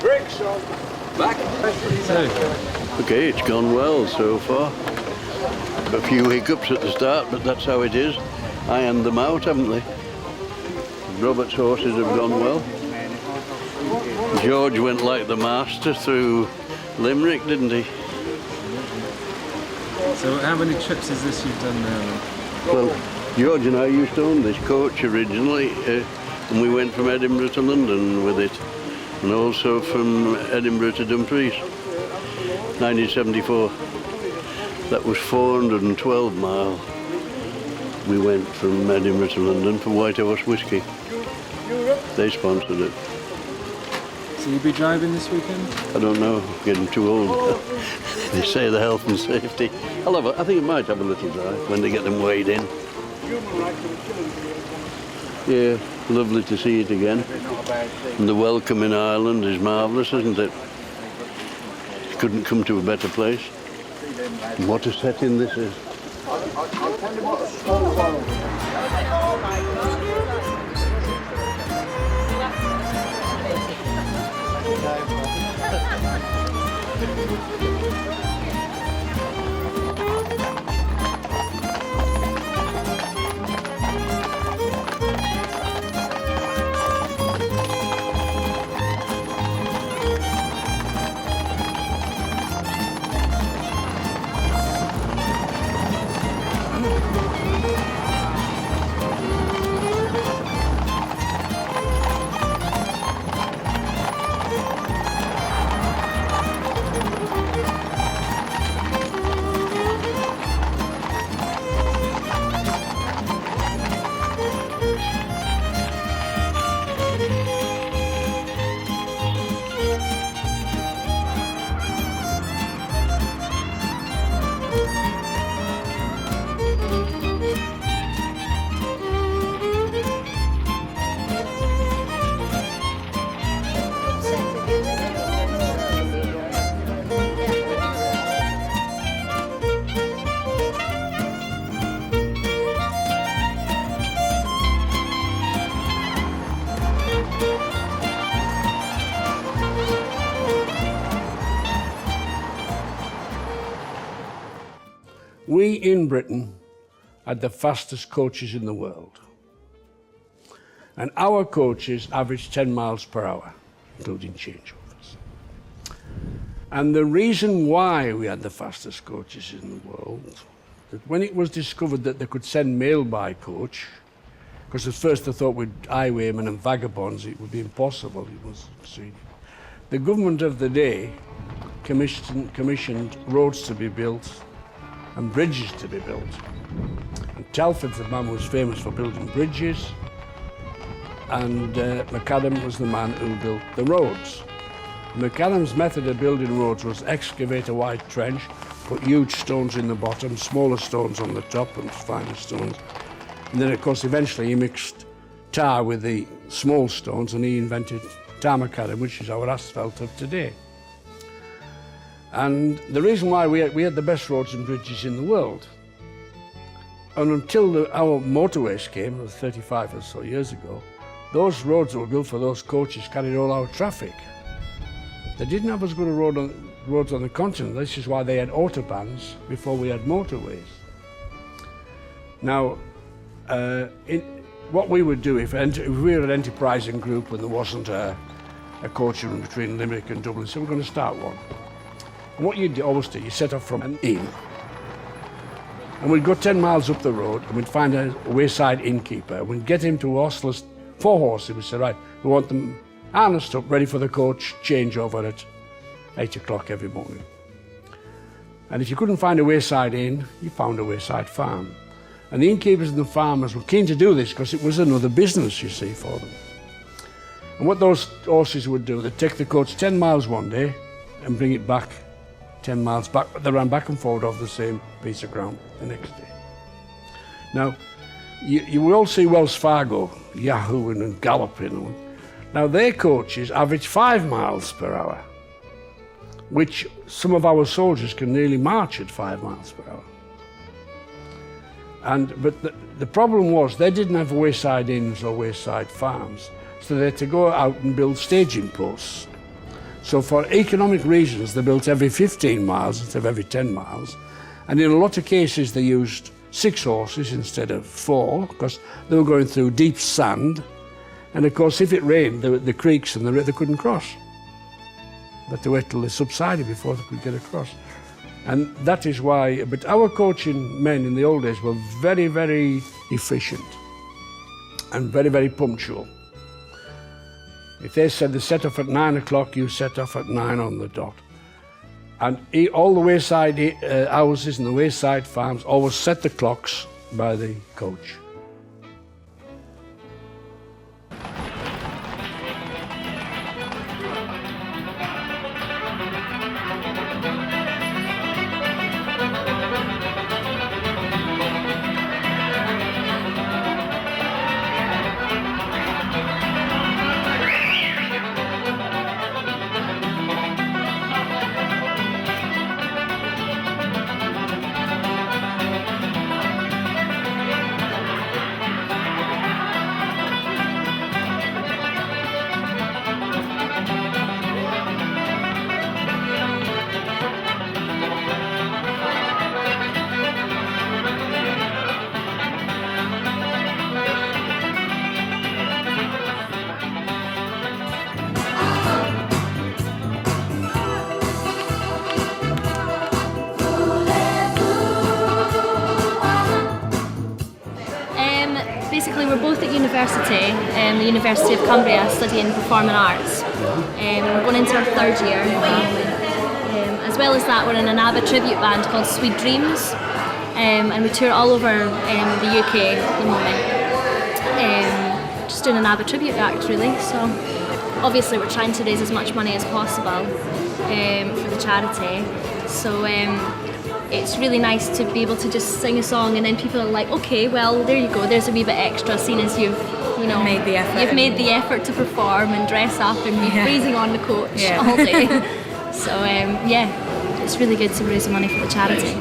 Bricks on. Back. Okay, it's gone well so far. A few hiccups at the start, but that's how it is. Ironed them out, haven't they? Robert's horses have gone well. George went like the master through Limerick, didn't he? So how many trips is this you've done now then? Well, George and I used to own this coach originally, and we went from Edinburgh to London with it, and also from Edinburgh to Dumfries, 1974. That was 412 mile. We went from Edinburgh to London for White Horse Whisky. They sponsored it. So you'll be driving this weekend? I don't know, I'm getting too old. They say the health and safety. I think I might have a little drive when they get them weighed in. Yeah, lovely to see it again. And the welcome in Ireland is marvellous, isn't it? Couldn't come to a better place. And what a setting this is. We in Britain had the fastest coaches in the world. And our coaches averaged 10 miles per hour, including changeovers. And the reason why we had the fastest coaches in the world, that when it was discovered that they could send mail by coach, because at first they thought with highwaymen and vagabonds it would be impossible. The government of the day commissioned roads to be built and bridges to be built. And Telford, the man, was famous for building bridges, and McAdam was the man who built the roads. McAdam's method of building roads was excavate a wide trench, put huge stones in the bottom, smaller stones on the top and finer stones. And then, of course, eventually he mixed tar with the small stones and he invented tar macadam, which is our asphalt of today. And the reason why we had the best roads and bridges in the world. And until our motorways came, 35 or so years ago, those roads that were built for those coaches carried all our traffic. They didn't have as good a roads on the continent. This is why they had autobahns before we had motorways. Now, what we would do if we were an enterprising group and there wasn't a coach run between Limerick and Dublin, so we're going to start one. And what you'd always do, you set off from an inn, and we'd go 10 miles up the road and we'd find a wayside innkeeper. We'd get him to hostel 4 horses. We'd say, right, we want them harnessed up, ready for the coach changeover at 8 o'clock every morning. And if you couldn't find a wayside inn, you found a wayside farm. And the innkeepers and the farmers were keen to do this because it was another business, you see, for them. And what those horses would do, they'd take the coach 10 miles one day and bring it back 10 miles back, but they ran back and forward over the same piece of ground the next day. Now, you will all see Wells Fargo yahooing and galloping. Now, their coaches average 5 miles per hour, which some of our soldiers can nearly march at 5 miles per hour. But the problem was they didn't have wayside inns or wayside farms, so they had to go out and build staging posts. So for economic reasons, they built every 15 miles instead of every 10 miles. And in a lot of cases, they used 6 horses instead of 4, because they were going through deep sand. And of course, if it rained, the creeks and they couldn't cross. They had to wait till they subsided before they could get across. And that is why, but our coaching men in the old days were very, very efficient and very, very punctual. If they said they set off at 9 o'clock, you set off at 9 on the dot. And all the wayside houses and the wayside farms always set the clocks by the coach. Basically, we're both at university, the University of Cumbria, studying performing arts. We're going into our 3rd year. As well as that, we're in an ABBA tribute band called Sweet Dreams, and we tour all over the UK at the moment. Just doing an ABBA tribute act, really. So, obviously, we're trying to raise as much money as possible for the charity. So. It's really nice to be able to just sing a song and then people are like, okay, well, there you go, there's a wee bit extra, seeing as you've made the effort. You've made the effort to perform and dress up and be freezing on the coach all day. So it's really good to raise money for the charity.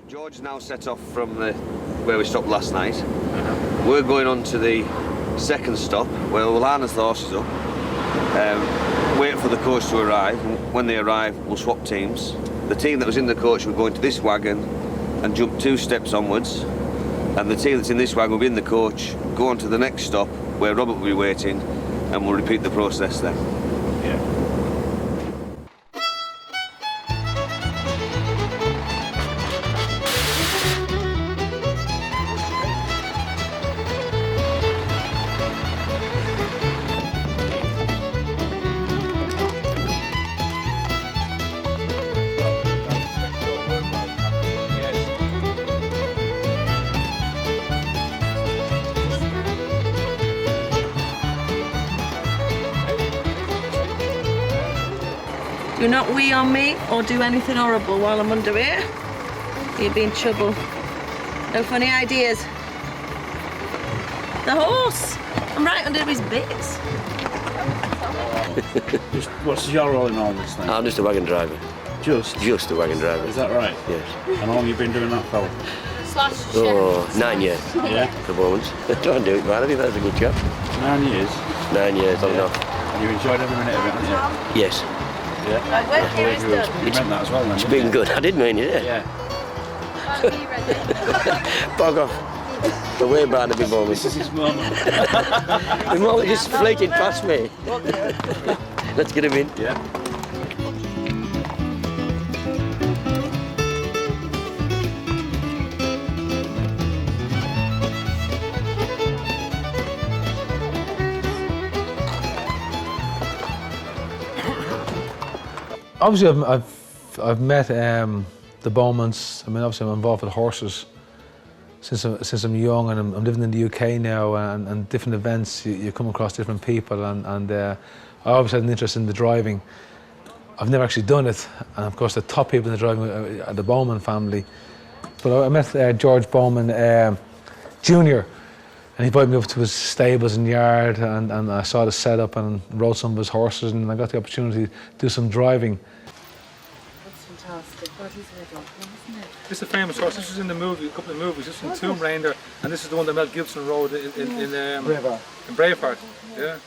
George now set off from where we stopped last night. We're going on to the 2nd stop where we'll harness the horses up, wait for the coach to arrive. When they arrive, we'll swap teams. The team that was in the coach will go into this wagon and jump 2 steps onwards, and the team that's in this wagon will be in the coach, go on to the next stop where Robert will be waiting, and we'll repeat the process then. Do not wee on me or do anything horrible while I'm under here. You'll be in trouble. No funny ideas. The horse! I'm right under his bits. What's your role in all this thing? I'm just a wagon driver. Just Just a wagon driver. Is that right? Yes. And how long have you been doing that for? Oh, 9 years. Yeah. At the moment. Try and do it, man. I think that's a good job. 9 years. 9 years, on and off. And you enjoyed every minute of it, haven't Yes. you? Yeah. Right, work here is done. You meant that as well, then. It's been good. I did mean it, yeah. Yeah. Bog off. The way Barnaby Bowman. This is his mum. The moment just flated past me. Let's get him in. Yeah. Obviously, I've met the Bowmans. I mean, obviously, I'm involved with horses since I'm young, and I'm living in the UK now. And different events, you come across different people, and I always had an interest in the driving. I've never actually done it, and of course, the top people in the driving are the Bowman family. But I met George Bowman Jr. And he invited me up to his stables and yard, and I saw the setup and rode some of his horses, and I got the opportunity to do some driving. That's fantastic. What is it, isn't it? This is a famous horse. This was in the movie, a couple of movies. This is in Tomb Raider, and this is the one that Mel Gibson rode in Braveheart. Yeah.